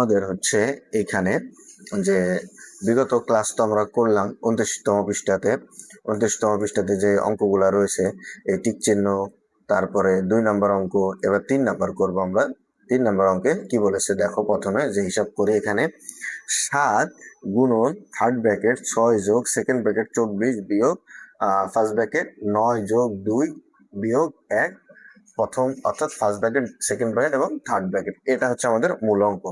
তোমাদের হচ্ছে এখানে যে বিগত ক্লাস তো আমরা করলাম 29তম পৃষ্ঠাতে। 29তম পৃষ্ঠাতে যে অঙ্কগুলা রয়েছে, এই টিক চিহ্ন, তারপরে 2 নম্বর অঙ্ক, এবার 3 নম্বর করবো আমরা। 3 নম্বর অঙ্কে কি বলেছে দেখো, প্রথমে যে হিসাব করি এখানে 7 গুণন থার্ড ব্র্যাকেট 6 যোগ সেকেন্ড ব্র্যাকেট 24 বিয়োগ ফার্স্ট ব্র্যাকেট 9 যোগ 2 বিয়োগ 1 প্রথম, অর্থাৎ ফার্স্ট ব্র্যাকেট, সেকেন্ড ব্র্যাকেট এবং থার্ড ব্র্যাকেট। এটা হচ্ছে আমাদের মূল অঙ্ক।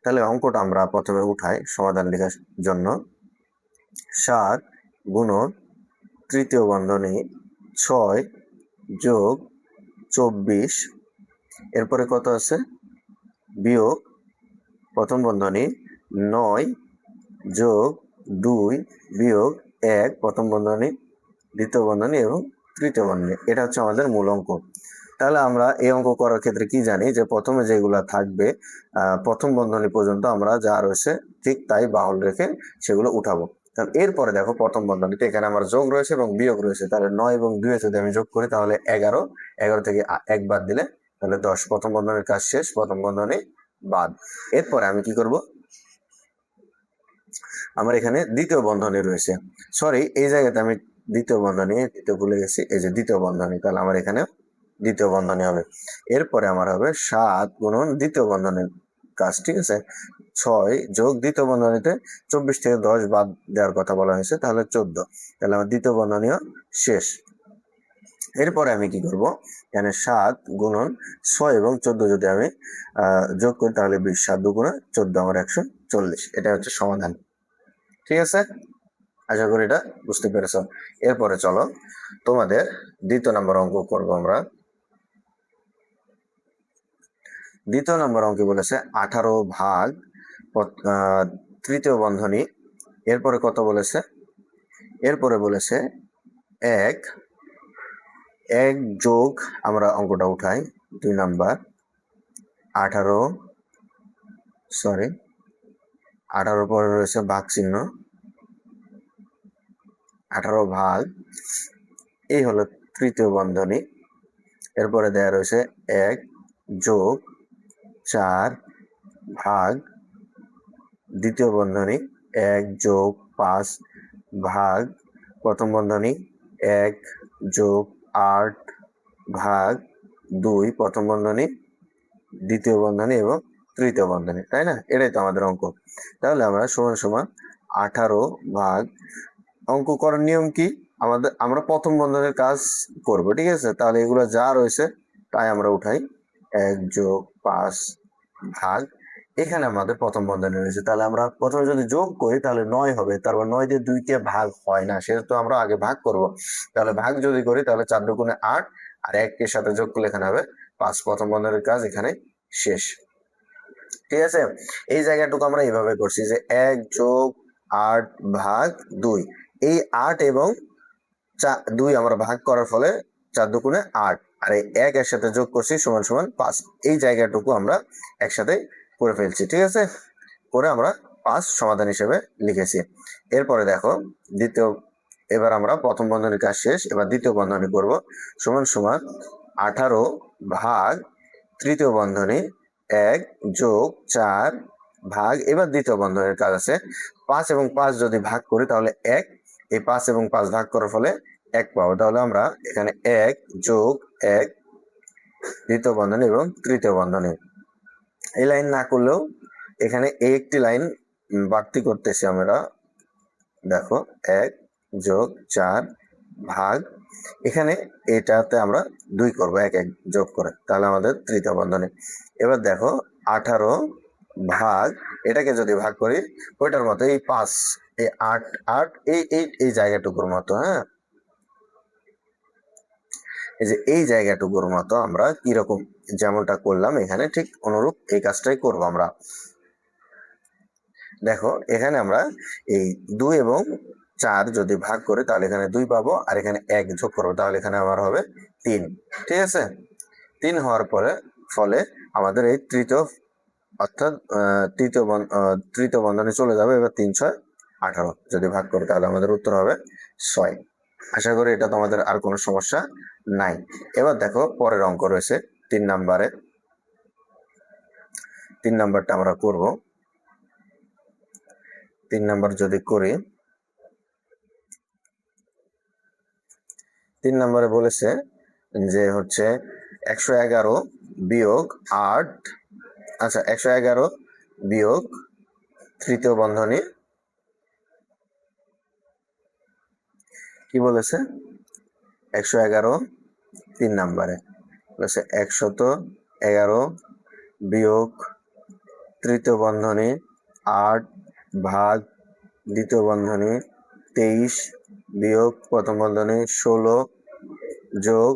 তাহলে অঙ্কটা আমরা প্রথমে উঠাই সমাধান লেখার জন্য। 7 গুণন তৃতীয় বন্ধনী 6 যোগ 24, এরপরে কত আছে বিয়োগ প্রথম বন্ধনী 9 যোগ 2 বিয়োগ 1 প্রথম বন্ধনী, দ্বিতীয় বন্ধনী এবং তৃতীয় বন্ধনী। এটা হচ্ছে আমাদের মূল অঙ্ক। তাহলে আমরা এই অঙ্ক করার ক্ষেত্রে কি জানি, যে প্রথমে যেগুলা থাকবে প্রথম বন্ধনী পর্যন্ত আমরা যা রয়েছে ঠিক তাই বাহুল রেখে সেগুলো উঠাবো। তাহলে এরপরে দেখো প্রথম বন্ধনীতে এখানে আমার যোগ রয়েছে এবং বিয়োগ রয়েছে। তাহলে 9 এবং 2 যদি আমি যোগ করি তাহলে 11, 11 থেকে 1 বাদ দিলে তাহলে 10। প্রথম বন্ধনীর কাজ শেষ, প্রথম বন্ধনী বাদ। এরপরে আমি কি করব, আমার এখানে দ্বিতীয় বন্ধনী রয়েছে, সরি এই জায়গাতে আমি দ্বিতীয় বন্ধনী দ্বিতীয় ভুলে গেছি, এই যে দ্বিতীয় বন্ধনী, তাহলে আমার এখানে দ্বিতীয় বন্ধনী হবে। এরপরে আমার হবে 7 গুণন দ্বিতীয় বন্ধনীর কাজ, ঠিক আছে। 6 যোগ দ্বিতীয় বন্ধনীতে 24 থেকে 10 বাদ দেওয়ার কথা বলা হয়েছে, তাহলে 14। তাহলে আমার দ্বিতীয় বন্ধনীও শেষ। এরপরে আমি কি করব, এখানে 7 গুণন 6 এবং 14 যদি আমি যোগ করি তাহলে 20, 7 দুগুণে 14, আমার 140। এটা হচ্ছে সমাধান, ঠিক আছে। আশা করি এটা বুঝতে পেরেছ। এরপরে চলো তোমাদের দ্বিতীয় নম্বর অঙ্ক করব আমরা। দ্বিতীয় নম্বর অঙ্কে বলেছে 18 ভাগ তৃতীয় বন্ধনী, এরপরে কত বলেছে, এরপরে বলেছে 1 যোগ, আমরা অঙ্কটা উঠাই 2 নাম্বার 18 পরে রয়েছে ভাগ চিহ্ন, 18 ভাগ, এই হলো তৃতীয় বন্ধনী, এরপরে দেয়া রয়েছে 1 যোগ 4 ভাগ দ্বিতীয় বন্ধনী, 1 যোগ 5 ভাগ প্রথম বন্ধনী, 1 যোগ 8 ভাগ 2 প্রথম বন্ধনী, দ্বিতীয় বন্ধনী এবং তৃতীয় বন্ধনী, তাই না? এটাই তো আমাদের অঙ্ক। তাহলে আমরা সমান সমান 18 ভাগ, অঙ্ক করার নিয়ম কি, আমরা প্রথম বন্ধনীর কাজ করব, ঠিক আছে। তাহলে এগুলো যা রয়েছে তাই আমরা উঠাই। 1 যোগ 5 ভাগ, এখানে আমাদের প্রথম বন্ধনী রয়েছে, তাহলে আমরা প্রথমে যদি যোগ করি তাহলে 9 হবে। তারপর 9 দিয়ে 2 কে ভাগ হয় না, সেটা তো আমরা আগে ভাগ করব। তাহলে ভাগ যদি করি তাহলে 4 দুগুণে 8, আর 1 এর সাথে যোগ করলে এখানে হবে 5। প্রথম বন্ধনীর কাজ এখানে শেষ, ঠিক আছে। এই জায়গাটুকু আমরা এইভাবে করছি যে 1 যোগ 8 ভাগ 2, এই 8 এবং 2 আমরা ভাগ করার ফলে 4 দুগুণে 8, আর এই 1 এর সাথে যোগ করছি সমান সমান 5। এই জায়গাটুকু আমরা একসাথে করে ফেলছি, ঠিক আছে। করে আমরা 5 সমাধান হিসেবে লিখেছি। এরপরে দেখো এবার আমরা প্রথম বন্ধনীর কাজ শেষ, এবার দ্বিতীয় বন্ধনী করব। সমান সমান 18 ভাগ তৃতীয় বন্ধনী 1 যোগ 4 ভাগ, এবার দ্বিতীয় বন্ধনীর কাজ আছে 5 এবং 5 যদি ভাগ করি তাহলে 1, এই 5 এবং 5 ভাগ করার ফলে 1 পাবো। তাহলে আমরা এখানে 1 যোগ 1 দ্বিতীয় বন্ধনী এবং তৃতীয় বন্ধনী, এই লাইন না করলেও এখানে একটি লাইন বাড়তি করতেছি আমরা। দেখো 1 যোগ 4 ভাগ, এখানে এটাতে আমরা 2 করব 1 1 যোগ করে, তাহলে আমাদের তৃতীয় বন্ধনী। এবার দেখো 18 ভাগ, এটাকে যদি ভাগ করি ওইটার মতো এই 5, এই 8 8 এই জায়গাটুকুর মতো, হ্যাঁ, এই যে এই জায়গাটুকুর মতো আমরা কিরকম যেমনটা করলাম এখানে ঠিক অনুরূপ এই কাজটাই করব আমরা। দেখো এখানে আমরা এই 2 এবং 4 যদি ভাগ করি তাহলে এখানে 2 পাবো, আর এখানে 1 যোগ করবো, তাহলে এখানে আমার হবে 3, ঠিক আছে। 3 হওয়ার ফলে আমাদের এই তৃতীয়, অর্থাৎ তৃতীয় বন্ধনে চলে যাবে। এবার 3 6 18 যদি ভাগ করি তাহলে আমাদের উত্তর হবে 6। আশা করি এটা তোমাদের আর কোনো সমস্যা নাই। এবার দেখো পরের অঙ্ক রয়েছে 3 নাম্বারে, 3 নাম্বারটা আমরা করব। 3 নাম্বার যদি করি, 3 নম্বরে বলেছে যে হচ্ছে 111 বিয়োগ 8, আচ্ছা 111 বিয়োগ তৃতীয় বন্ধনী, কি বলেছে 111 3 নম্বরে বলেছে 111 বিয়োগ তৃতীয় বন্ধনী 8 ভাগ দ্বিতীয় বন্ধনী 23 বিয়োগ প্রথম বন্ধনী 16 যোগ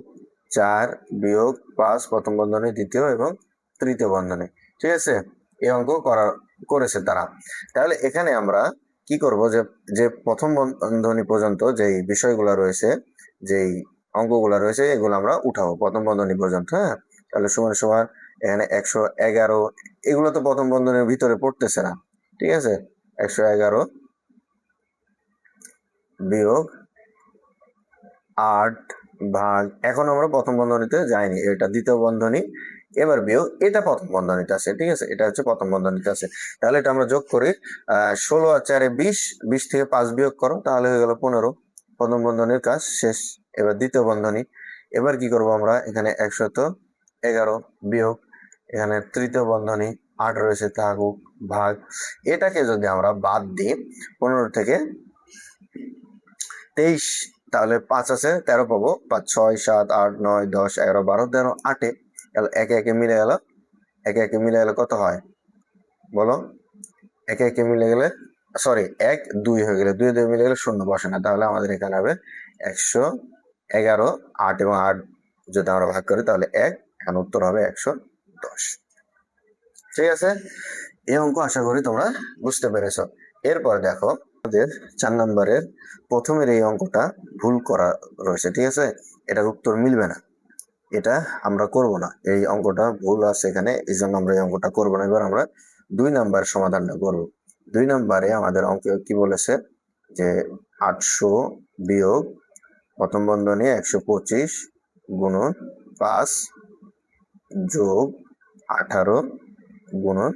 4 বিয়োগ 5 প্রথম বন্ধনী দ্বিতীয় এবং তৃতীয় বন্ধনী। ঠিক আছে, এই অঙ্ক করেছে তারা। তাহলে এখানে আমরা কি করব, যে প্রথম বন্ধনী পর্যন্ত যেই বিষয়গুলো রয়েছে, যেই অঙ্কগুলো রয়েছে, এগুলো আমরা উঠাবো প্রথম বন্ধনী পর্যন্ত। হ্যাঁ, তাহলে সমান সমান এখানে 111, এগুলো তো প্রথম বন্ধনীর ভিতরে পড়তেছে না। ঠিক আছে, 111 বিয়োগ 8 ভাগ, এখন আমরা প্রথম বন্ধনীতে যাইনি, এটা দ্বিতীয় বন্ধনী, এবার বিয়োগ এটা প্রথম বন্ধনীতে আছে। ঠিক আছে, এটা হচ্ছে প্রথম বন্ধনীতে আছে। তাহলে এটা আমরা যোগ করি, 16 আর 4 20, 20 থেকে 5 বিয়োগ করো, তাহলে হয়ে গেল 15। প্রথম বন্ধনীর কাজ শেষ। এবার দ্বিতীয় বন্ধনী, এবার কি করব আমরা, এখানে 111 বিয়োগ, এখানে তৃতীয় বন্ধনী 8 রয়েছে, থাকুক, ভাগ, এটাকে যদি আমরা বাদ দিই 15 থেকে 23, তাহলে 5 আছে 13 পাবো, 5 6 7 8 9 10 11 12 13 8, একে একে মিলে গেল, একে একে মিলে গেলে কত হয় বলো, একে একে মিলে গেলে, সরি 1 2 হয়ে গেলে, 2 2 মিলে গেলে 0 বসে না, তাহলে আমাদের এখানে হবে 111, 8 এবং 8 যদি আমরা ভাগ করি তাহলে 1, এখানে উত্তর হবে 110। ঠিক আছে, এই অঙ্ক আশা করি তোমরা বুঝতে পেরেছো। এরপর দেখো আমাদের 4 নম্বরের প্রথমের এই অঙ্কটা ভুল করা রয়েছে। ঠিক আছে, এটার উত্তর মিলবে না, এটা আমরা করব না, এই অঙ্কটা ভুল আছে এখানে, এই জন্য আমরা এই অঙ্কটা করব না। এবার আমরা 2 নাম্বার সমাধানটা করব। 2 নাম্বারে আমাদের অঙ্কে কি বলেছে যে 800 বিয়োগ প্রথম বন্ধনী 125 গুণন 5 যোগ 18 গুণন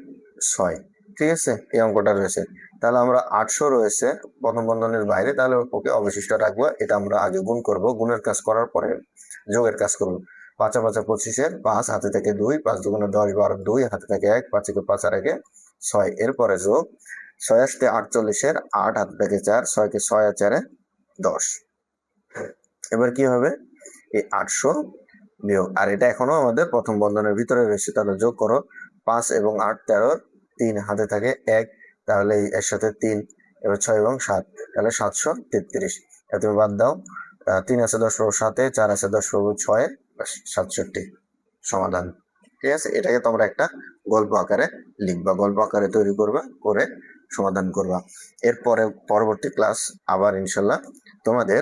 6। ঠিক আছে, এই অঙ্কটা রয়েছে। তাহলে আমরা 800 রয়েছে প্রথম বন্ধনীর বাইরে, তাহলে ওকে অবশিষ্ট রাখবো। এটা আমরা আগে গুণ করব, গুণের কাজ করার পরে যোগের কাজ করব। 5 5 25, 5 হাতে থেকে 2, 5 2 10 12, 2 হাতে থেকে 1, 5 5 আর 1 6, এরপরে যোগ 6 আসতে 48, 8 হাতে থেকে 4, 6 কে 6 আর 4 10। এবার কি হবে, এই 800 বিয়োগ, আর এটা এখনো আমাদের প্রথম বন্ধনের ভিতরে রয়েছে, তাহলে যোগ করো 5 এবং 8 13, 3 হাতে থাকে 1, তাহলে এর সাথে 3, এবার 6 এবং 7, তাহলে 733। তুমি বাদ দাও, 3 আছে 10 পাবো 7, 4 আছে 10 পাবো 6, 67 সমাধান। ঠিক আছে, এটাকে তোমরা একটা গল্প আকারে লিখবা, গল্প আকারে তৈরি করবা, করে সমাধান করবা। এরপরে পরবর্তী ক্লাস আবার ইনশাল্লাহ তোমাদের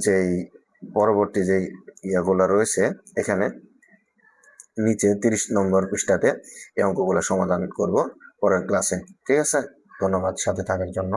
যেই পরবর্তী যেই ইয়াগুলো রয়েছে এখানে নিচে 30 নম্বর পৃষ্ঠাতে এই অঙ্কগুলো সমাধান করব পরের ক্লাসে। ঠিক আছে, ধন্যবাদ সাথে থাকার জন্য।